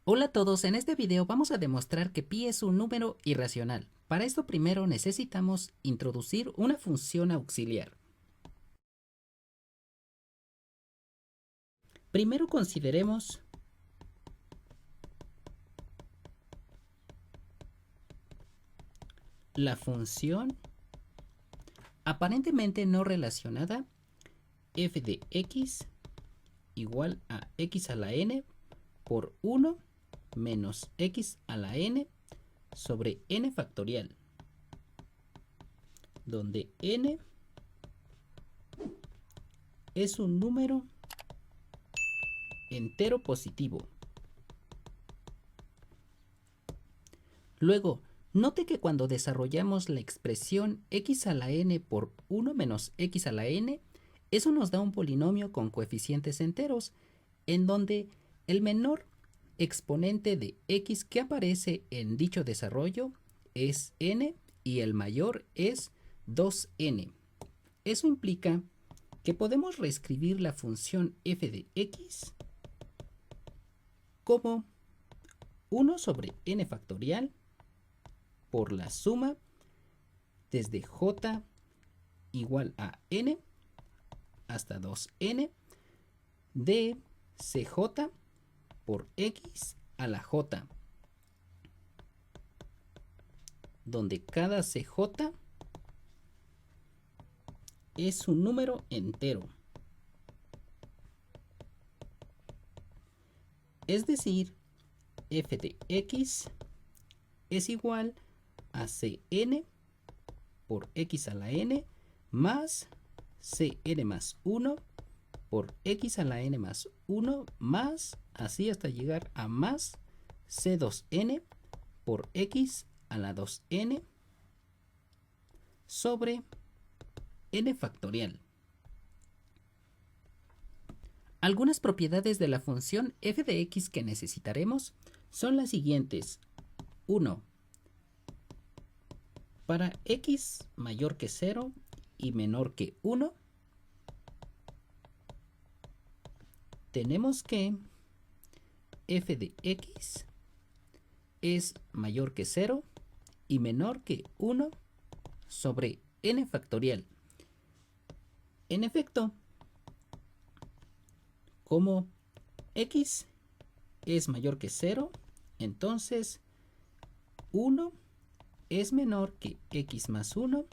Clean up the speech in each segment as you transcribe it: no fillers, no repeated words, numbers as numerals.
Hola a todos, en este video vamos a demostrar que pi es un número irracional. Para esto primero necesitamos introducir una función auxiliar. Primero consideremos la función aparentemente no relacionada f de x igual a x a la n por 1 menos x a la n sobre n factorial, donde n es un número entero positivo. Luego, note que cuando desarrollamos la expresión x a la n por 1 menos x a la n, eso nos da un polinomio con coeficientes enteros, en donde el menor exponente de x que aparece en dicho desarrollo es n y el mayor es 2n. Eso implica que podemos reescribir la función f de x como 1 sobre n factorial por la suma desde j igual a n hasta 2n de cj por x a la j, donde cada cj es un número entero. Es decir, f de x es igual a cn por x a la n más cn más 1 por x a la n más 1 más así hasta llegar a más c2n por x a la 2n sobre n factorial. Algunas propiedades de la función f de x que necesitaremos son las siguientes. 1. Para x mayor que 0 y menor que 1, tenemos que f de x es mayor que 0 y menor que 1 sobre n factorial. En efecto, como x es mayor que 0, entonces 1 es menor que x más 1.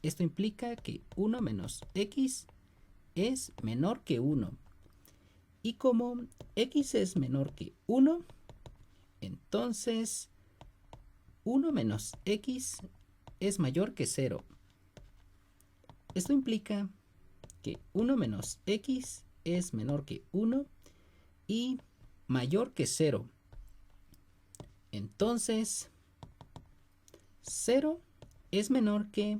Esto implica que 1 menos x es menor que 1. Y como x es menor que 1, entonces 1 menos x es mayor que 0. Esto implica que 1 menos x es menor que 1 y mayor que 0. Entonces 0 es menor que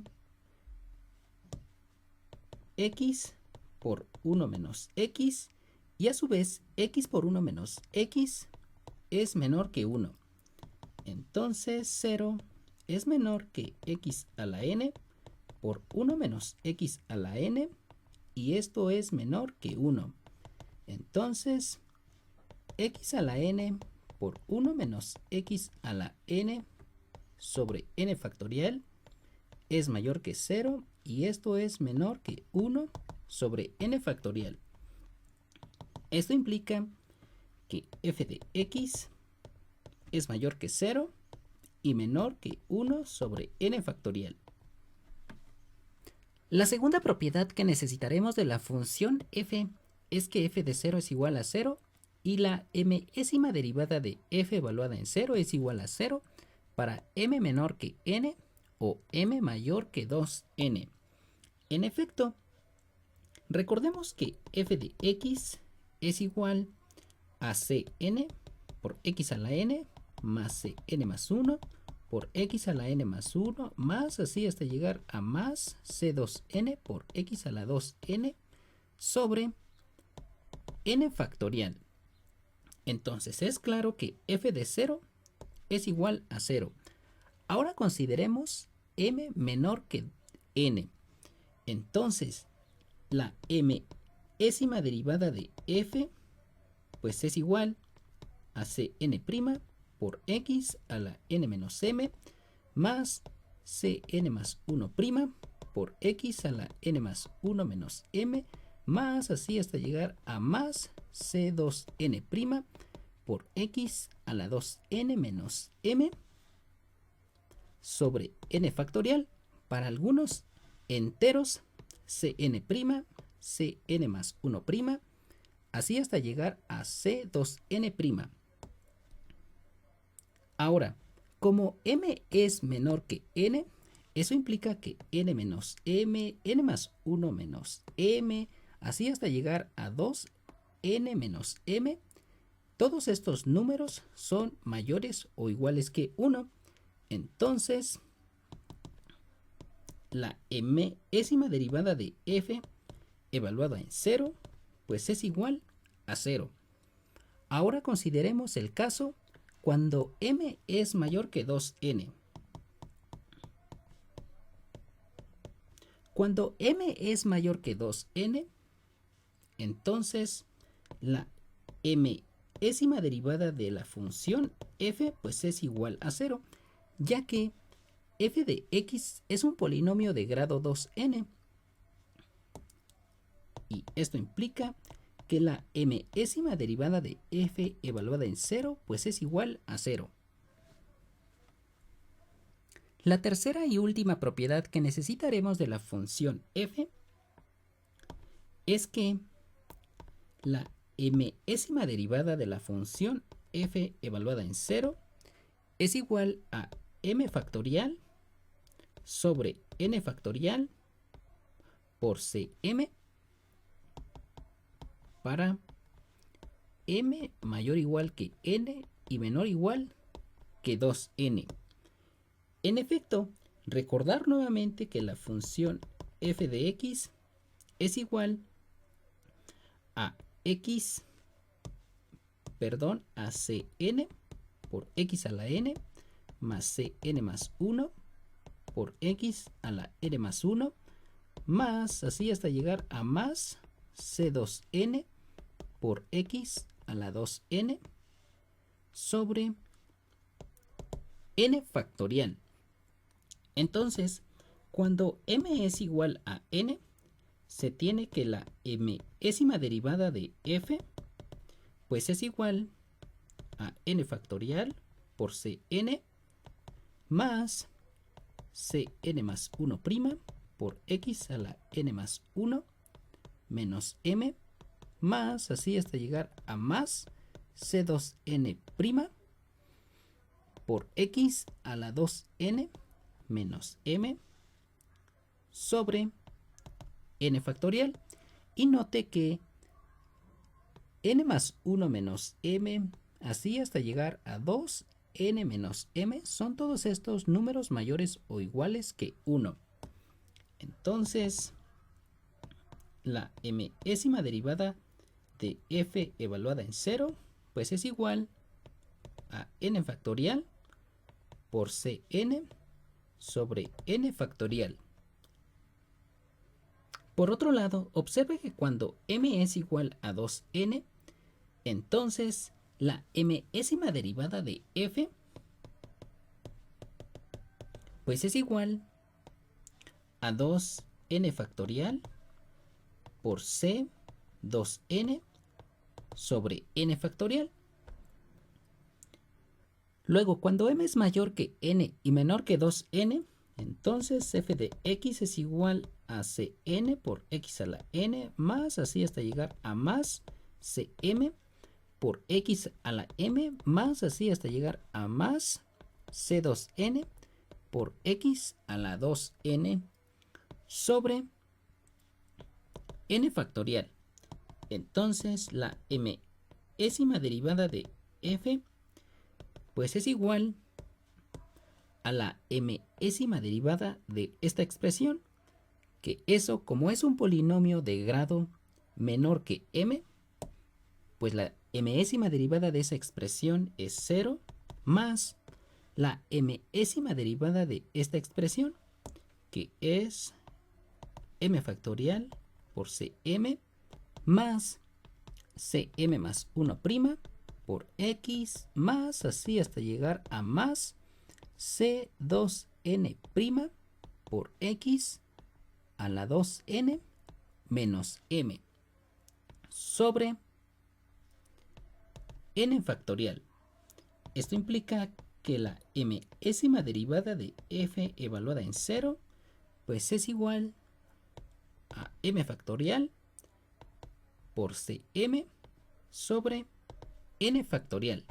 x por 1 menos x y a su vez x por 1 menos x es menor que 1. Entonces 0 es menor que x a la n por 1 menos x a la n y esto es menor que 1. Entonces x a la n por 1 menos x a la n sobre n factorial es mayor que 0 y esto es menor que 1 sobre n factorial. Esto implica que f de x es mayor que 0 y menor que 1 sobre n factorial. La segunda propiedad que necesitaremos de la función f es que f de 0 es igual a 0 y la mésima derivada de f evaluada en 0 es igual a 0 para m menor que n o m mayor que 2n. En efecto, recordemos que f de x es igual a cn por x a la n más cn más 1 por x a la n más 1 más así hasta llegar a más c2n por x a la 2n sobre n factorial. Entonces es claro que f de 0 es igual a 0. Ahora consideremos m menor que n. Entonces la mésima derivada de f pues es igual a Cn' por x a la n menos m más Cn más 1' por x a la n más 1 menos m más así hasta llegar a más C2n' por x a la 2n menos m sobre n factorial para algunos enteros Cn', Cn más 1', así hasta llegar a C2n'. Ahora, como m es menor que n, eso implica que n menos m, n más 1 menos m, así hasta llegar a 2n menos m, todos estos números son mayores o iguales que 1. Entonces, la mésima derivada de f evaluada en 0, pues es igual a 0. Ahora consideremos el caso cuando m es mayor que 2n. Cuando m es mayor que 2n, entonces la mésima derivada de la función f pues es igual a 0, ya que f de x es un polinomio de grado 2n. Y esto implica que la mésima derivada de f evaluada en 0 pues es igual a 0. La tercera y última propiedad que necesitaremos de la función f es que la mésima derivada de la función f evaluada en 0 es igual a m factorial sobre n factorial por cm para m mayor o igual que n y menor o igual que 2n. En efecto, recordar nuevamente que la función f de x es igual a a cn por x a la n más cn más 1 por x a la n más 1 más así hasta llegar a más c2n por x a la 2n sobre n factorial. Entonces, cuando m es igual a n, se tiene que la mésima derivada de f pues es igual a n factorial por cn más cn más 1' por x a la n más 1 menos m más así hasta llegar a más c2n' por x a la 2n menos m sobre n factorial. Y note que n más 1 menos m así hasta llegar a 2n menos m son todos estos números mayores o iguales que 1. Entonces, la mésima derivada de f evaluada en 0 pues es igual a n factorial por cn sobre n factorial. Por otro lado, observe que cuando m es igual a 2n, entonces la mésima derivada de f pues es igual a 2n factorial por c 2n sobre n factorial. Luego, cuando m es mayor que n y menor que 2n, entonces f de x es igual a cn por x a la n más así hasta llegar a más cm por x a la m más así hasta llegar a más c2n por x a la 2n sobre n factorial. Entonces la mésima derivada de f pues es igual a la mésima derivada de esta expresión, que eso, como es un polinomio de grado menor que m, pues la mésima derivada de esa expresión es 0 más la mésima derivada de esta expresión, que es m factorial por cm más cm más 1' por x más así hasta llegar a más C2n' por x a la 2n menos m sobre n factorial. Esto implica que la mésima derivada de f evaluada en 0 pues es igual a m factorial por cm sobre n factorial.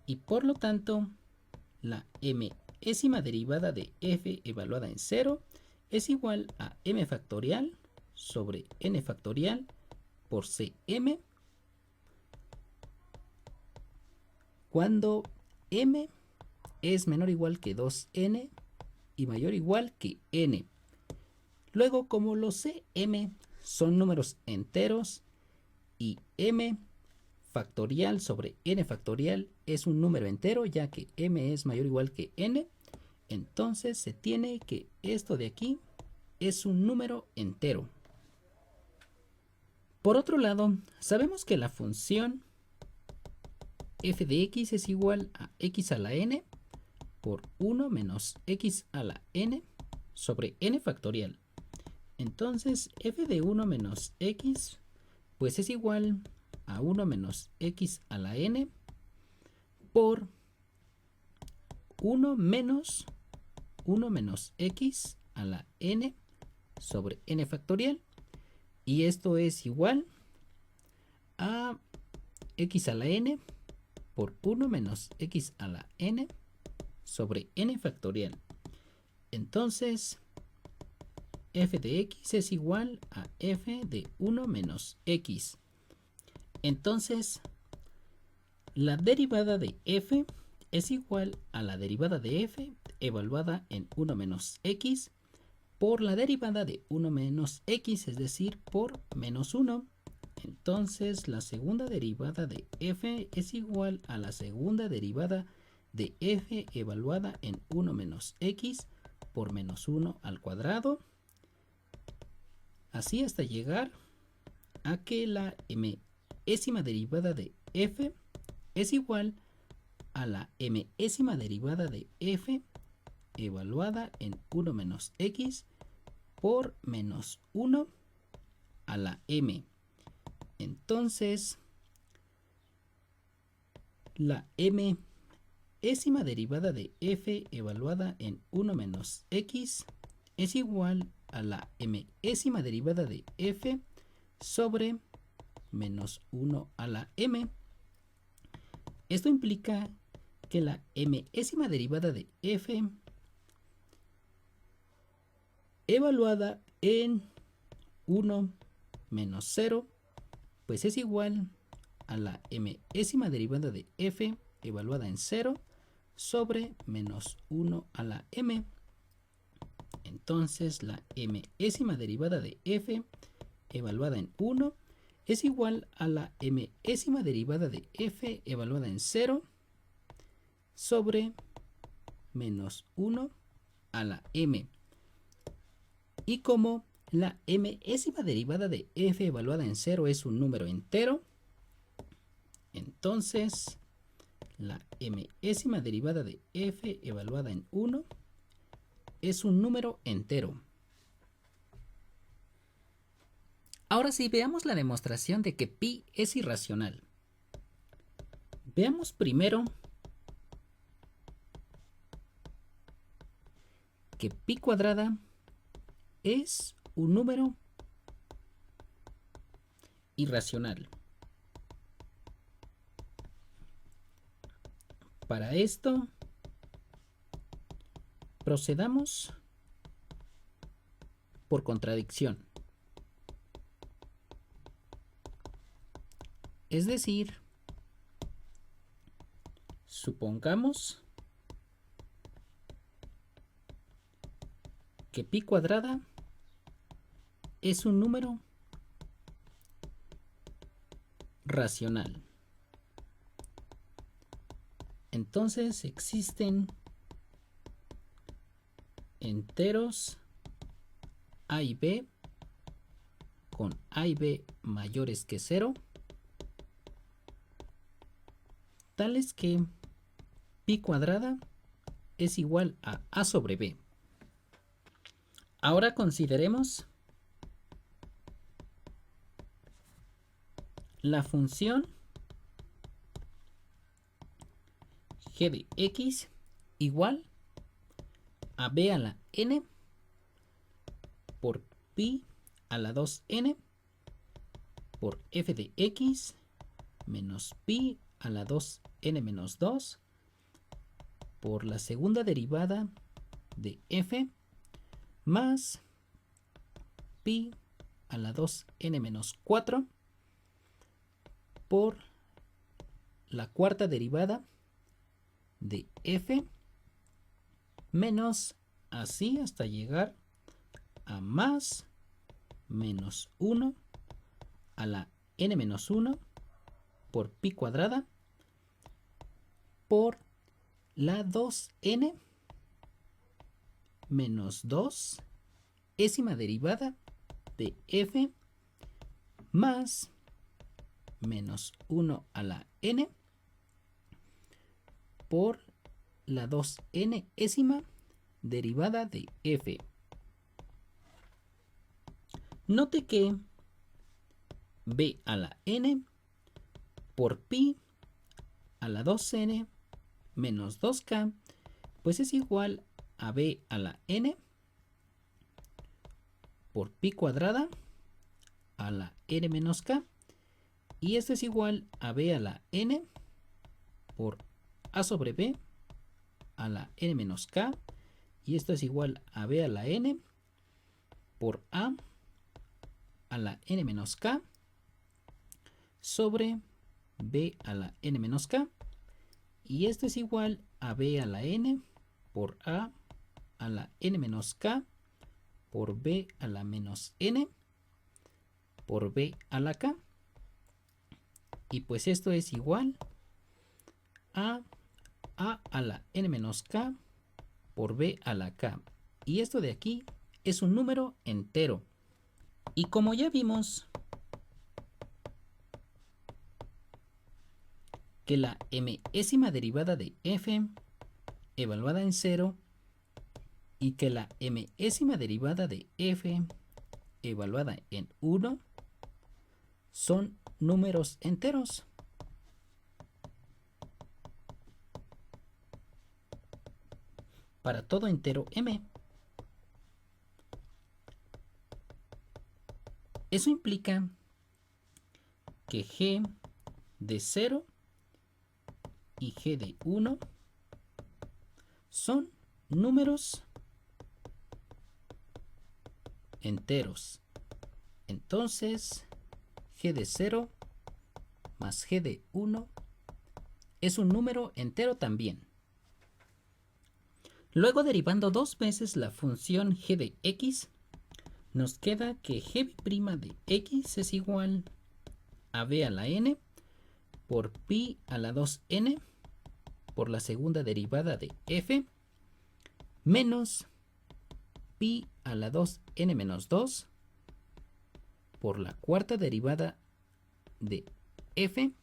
Y por lo tanto, la mésima derivada de f evaluada en 0 es igual a m factorial sobre n factorial por cm cuando m es menor o igual que 2n y mayor o igual que n. Luego, como los cm son números enteros y m factorial sobre n factorial es un número entero, ya que m es mayor o igual que n, entonces se tiene que esto de aquí es un número entero. Por otro lado, sabemos que la función f de x es igual a x a la n por 1 menos x a la n sobre n factorial. Entonces f de 1 menos x pues es igual a 1 menos x a la n por 1 menos x a la n sobre n factorial. Y esto es igual a x a la n por 1 menos x a la n sobre n factorial. Entonces, f de x es igual a f de 1 menos x. Entonces, la derivada de f es igual a la derivada de f evaluada en 1 menos x por la derivada de 1 menos x, es decir, por menos 1. Entonces, la segunda derivada de f es igual a la segunda derivada de f evaluada en 1 menos x por menos 1 al cuadrado. Así hasta llegar a que la mésima derivada de f es igual a la mésima derivada de f evaluada en 1 menos x por menos 1 a la m. Entonces, la mésima derivada de f evaluada en 1 menos x es igual a la mésima derivada de f sobre menos 1 a la m. Esto implica que la mésima derivada de f evaluada en 1 menos 0 pues es igual a la mésima derivada de f evaluada en 0 sobre menos 1 a la m. Entonces la mésima derivada de f evaluada en 1 es igual a la mésima derivada de f evaluada en 0 sobre menos 1 a la m. Y como la mésima derivada de f evaluada en 0 es un número entero, entonces la mésima derivada de f evaluada en 1 es un número entero. Ahora sí, veamos la demostración de que pi es irracional. Veamos primero que pi cuadrada es un número irracional. Para esto, procedamos por contradicción. Es decir, supongamos que pi cuadrada es un número racional. Entonces existen enteros a y b con a y b mayores que 0 tales que pi cuadrada es igual a sobre b. Ahora consideremos la función g de x igual a b a la n por pi a la 2n por f de x menos pi a la 2n menos 2 por la segunda derivada de f más pi a la 2n menos 4 por la cuarta derivada de f menos así hasta llegar a más menos 1 a la n menos 1 por pi cuadrada por la 2n menos 2 ésima derivada de f más menos 1 a la n por la 2n ésima derivada de f. Note que b a la n por pi a la 2n menos 2k pues es igual a b a la n por pi cuadrada a la n menos k, y esto es igual a b a la n por a sobre b a la n menos k, y esto es igual a b a la n por a la n menos k sobre b a la n menos k, y esto es igual a b a la n por a la n menos k por b a la menos n por b a la k, y pues esto es igual a la n menos k por b a la k, y esto de aquí es un número entero. Y como ya vimos que la mésima derivada de f evaluada en 0 y que la mésima derivada de f evaluada en 1 son números enteros. Para todo entero m. Eso implica que g de 0 y g de 1 son números enteros. Entonces, g de 0 más g de 1 es un número entero también. Luego, derivando dos veces la función g de x, nos queda que g' de x es igual a b a la n por pi a la 2n por la segunda derivada de f menos pi a la 2n menos 2 por la cuarta derivada de f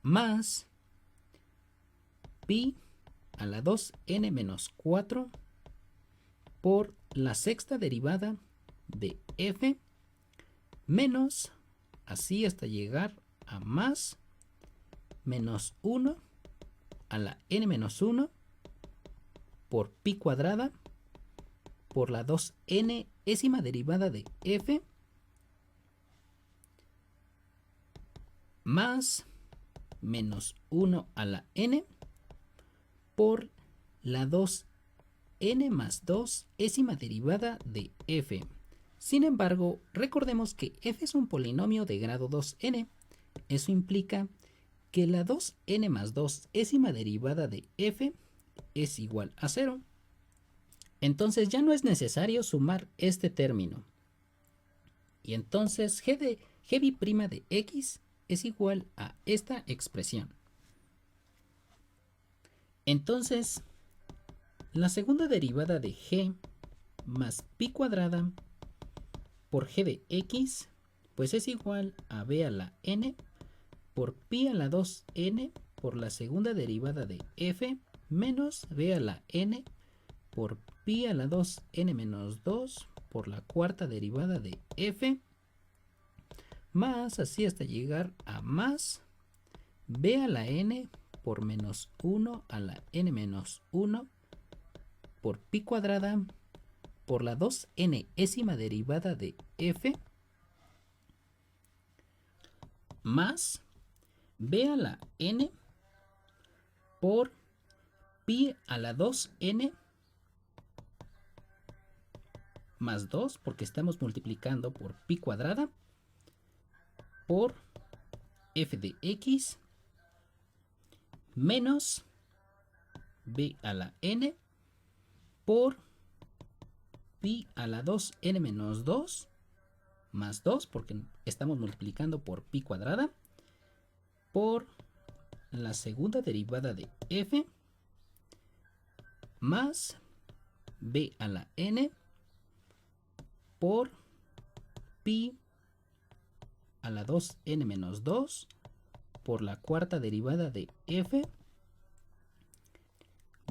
más pi a la 2n menos 4 por la sexta derivada de f menos así hasta llegar a más menos 1 a la n menos 1 por pi cuadrada por la 2n ésima derivada de f más menos 1 a la n por la 2n más 2 ésima derivada de f. Sin embargo, recordemos que f es un polinomio de grado 2n. Eso implica que la 2n más 2 ésima derivada de f es igual a 0. Entonces ya no es necesario sumar este término. Y entonces g' de x es igual a esta expresión. Entonces, la segunda derivada de g más pi cuadrada por g de x, pues es igual a b a la n por pi a la 2n por la segunda derivada de f menos b a la n por pi a la 2n menos 2 por la cuarta derivada de f más así hasta llegar a más b a la n por menos 1 a la n menos 1 por pi cuadrada por la 2nésima derivada de f más b a la n por pi a la 2n más 2 porque estamos multiplicando por pi cuadrada por f de x menos b a la n por pi a la 2n menos 2 más 2 porque estamos multiplicando por pi cuadrada por la segunda derivada de f más b a la n por pi a la 2n menos 2 por la cuarta derivada de f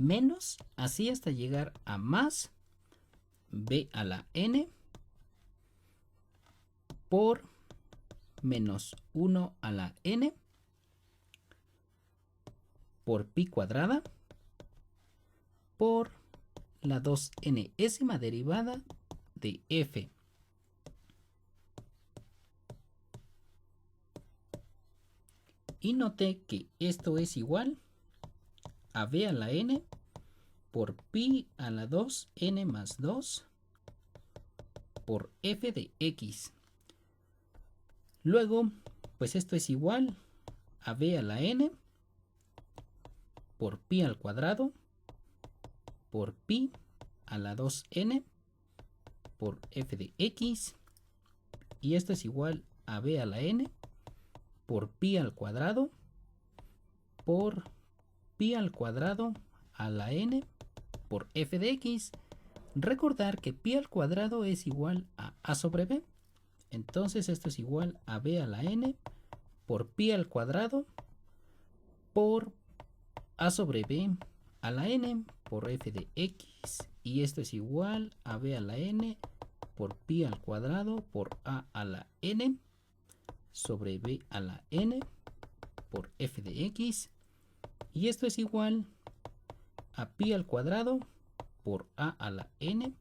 menos así hasta llegar a más b a la n por menos 1 a la n por pi cuadrada por la 2nésima derivada de f. Y noté que esto es igual a b a la n por pi a la 2n más 2 por f de x. Luego, pues esto es igual a b a la n por pi al cuadrado por pi a la 2n por f de x. Y esto es igual a b a la n por pi al cuadrado por pi al cuadrado a la n por f de x. Recordar que pi al cuadrado es igual a sobre b. Entonces esto es igual a b a la n por pi al cuadrado por a sobre b a la n por f de x. Y esto es igual a b a la n por pi al cuadrado por a la n sobre b a la n por f de x. Y esto es igual a pi al cuadrado por a la n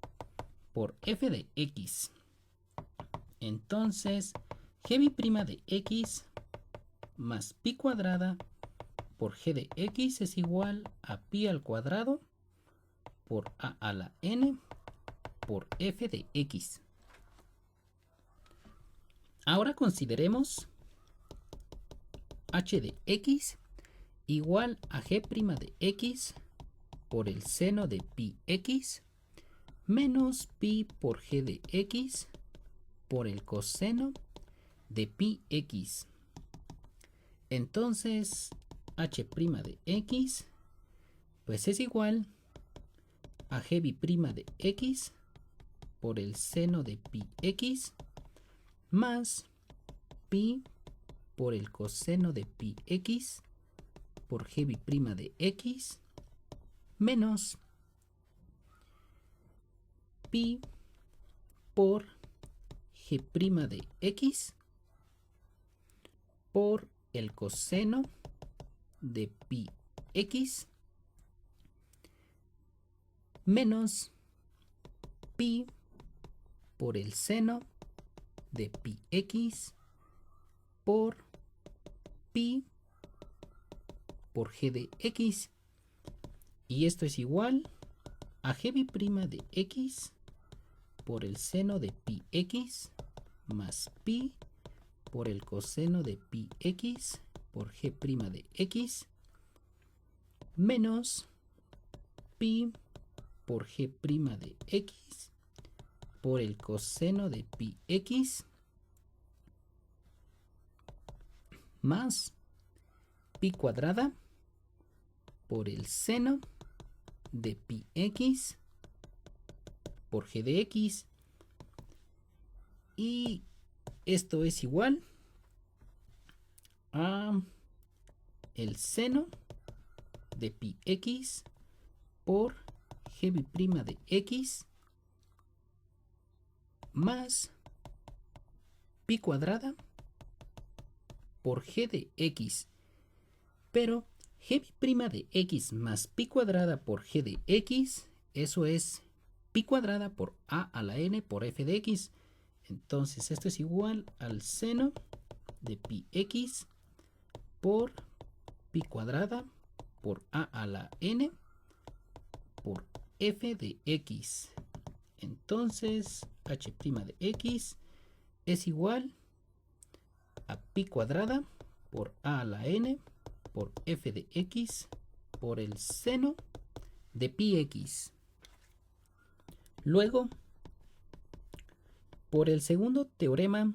por f de x. Entonces, g' de x más pi cuadrada por g de x es igual a pi al cuadrado por a la n por f de x. Ahora consideremos h de x igual a g' de x por el seno de pi x menos pi por g de x por el coseno de pi x. Entonces h' de x pues es igual a g' de x por el seno de pi x más pi por el coseno de pi x por g' de x menos pi por g' de x por el coseno de pi x menos pi por el seno de pi x por pi por g de x. Y esto es igual a g' de x por el seno de pi x más pi por el coseno de pi x por g' de x menos pi por g' de x por el coseno de pi x más pi cuadrada por el seno de pi x por g de x. Y esto es igual a el seno de pi x por g' de x más pi cuadrada por g de x. Pero g' de x más pi cuadrada por g de x, eso es pi cuadrada por a a la n por f de x. Entonces esto es igual al seno de pi x por pi cuadrada por a a la n por f de x. Entonces h' de x es igual a pi cuadrada por a a la n por f de x por el seno de pi x. Luego, por el segundo teorema,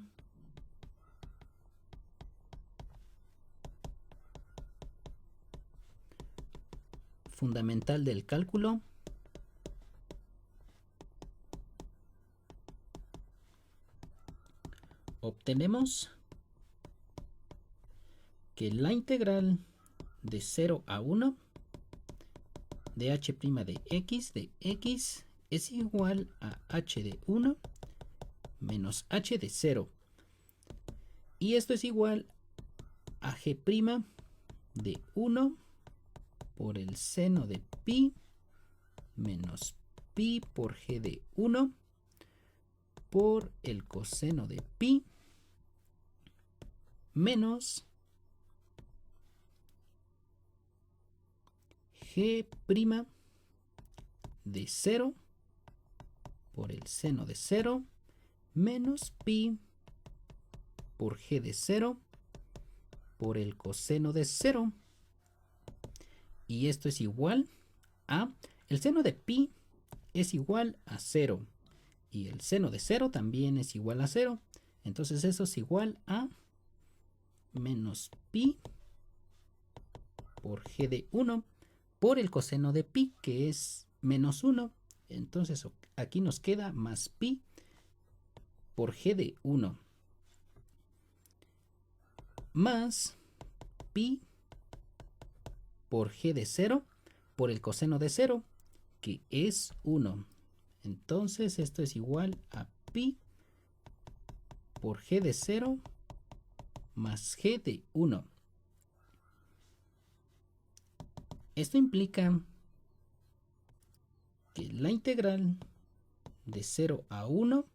fundamental del cálculo, obtenemos que la integral de 0 a 1 de h' de x es igual a h de 1 menos h de 0. Y esto es igual a g' de 1 por el seno de pi menos pi por g de 1 por el coseno de pi menos g' de 0 por el seno de 0 menos pi por g de 0 por el coseno de 0. Y esto es igual a, el seno de pi es igual a 0 y el seno de 0 también es igual a 0. Entonces eso es igual a menos pi por g de 1 por el coseno de pi, que es menos 1. Entonces aquí nos queda más pi por g de 1 más pi por g de 0 por el coseno de 0, que es 1. Entonces esto es igual a pi por g de 0 más g de 1. Esto implica que la integral de 0 a 1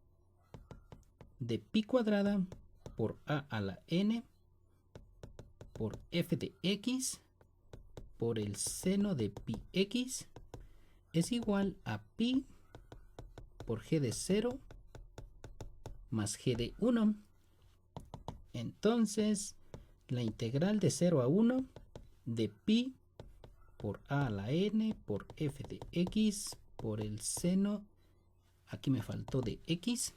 de pi cuadrada por a a la n por f de x por el seno de pi x es igual a pi por g de 0 más g de 1. Entonces la integral de 0 a 1 de pi por a la n por f de x por el seno, aquí me faltó de x,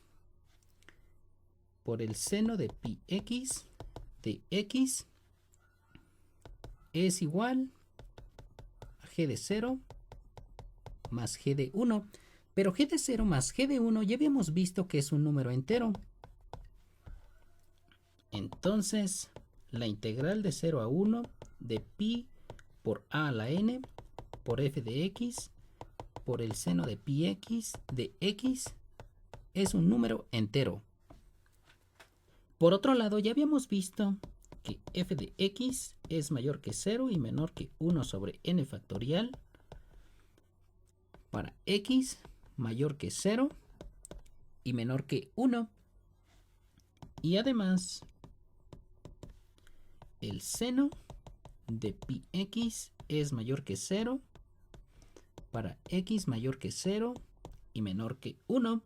por el seno de pi x de x es igual a g de 0 más g de 1. Pero g de 0 más g de 1 ya habíamos visto que es un número entero. Entonces la integral de 0 a 1 de pi por a la n por f de x por el seno de pi x de x es un número entero. Por otro lado, ya habíamos visto que f de x es mayor que 0 y menor que 1 sobre n factorial para x mayor que 0 y menor que 1. Y además, el seno de pi x es mayor que 0 para x mayor que 0 y menor que 1.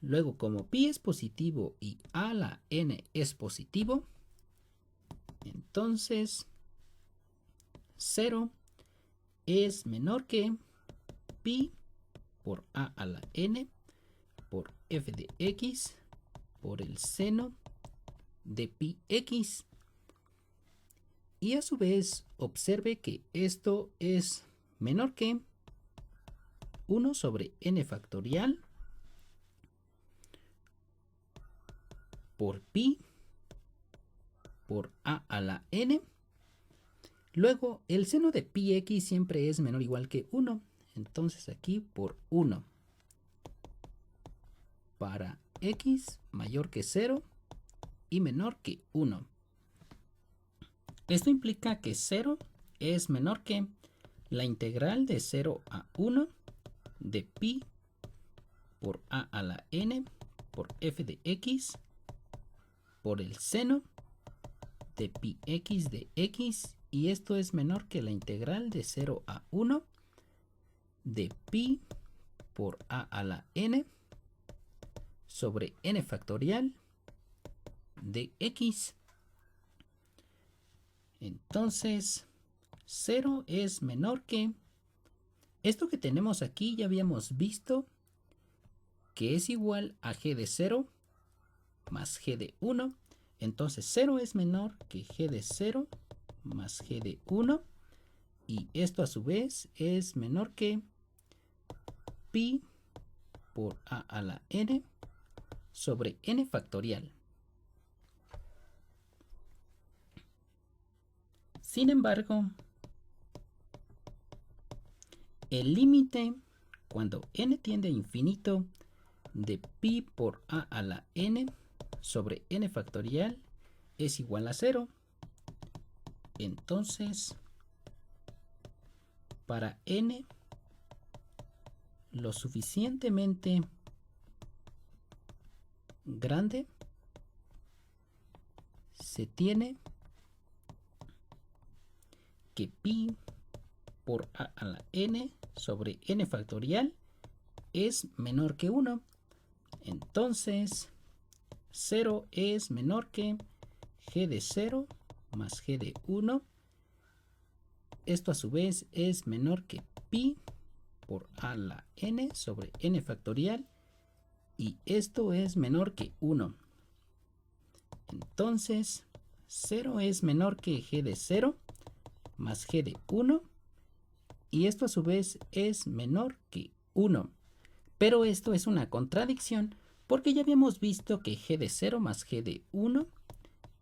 Luego, como pi es positivo y a la n es positivo, entonces 0 es menor que pi por a a la n por f de x por el seno de pi x. Y a su vez observe que esto es menor que 1 sobre n factorial por pi por a a la n. Luego, el seno de pi x siempre es menor o igual que 1. Entonces aquí por 1. Para x mayor que 0 y menor que 1. Esto implica que 0 es menor que la integral de 0 a 1 de pi por a a la n por f de x por el seno de pi x de x, y esto es menor que la integral de 0 a 1 de pi por a a la n sobre n factorial de x. Entonces 0 es menor que esto que tenemos aquí. Ya habíamos visto que es igual a g de 0 más g de 1. Entonces 0 es menor que g de 0 más g de 1. Y esto a su vez es menor que pi por a a la n sobre n factorial. Sin embargo, el límite cuando n tiende a infinito de pi por a a la n sobre n factorial es igual a 0. Entonces, para n lo suficientemente grande, se tiene que pi por a a la n sobre n factorial es menor que 1. Entonces 0 es menor que g de 0 más g de 1. Esto a su vez es menor que pi por a la n sobre n factorial, y esto es menor que 1. Entonces 0 es menor que g de 0 más g de 1, y esto a su vez es menor que 1. Pero esto es una contradicción porque ya habíamos visto que g de 0 más g de 1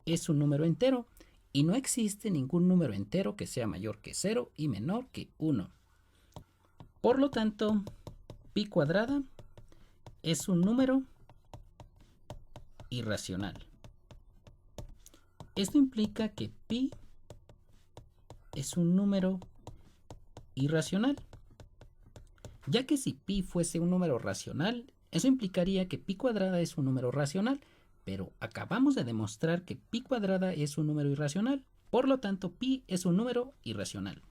es un número entero, y no existe ningún número entero que sea mayor que 0 y menor que 1. Por lo tanto, pi cuadrada es un número irracional. Esto implica que pi es un número irracional, ya que si pi fuese un número racional, eso implicaría que pi cuadrada es un número racional, pero acabamos de demostrar que pi cuadrada es un número irracional. Por lo tanto, pi es un número irracional.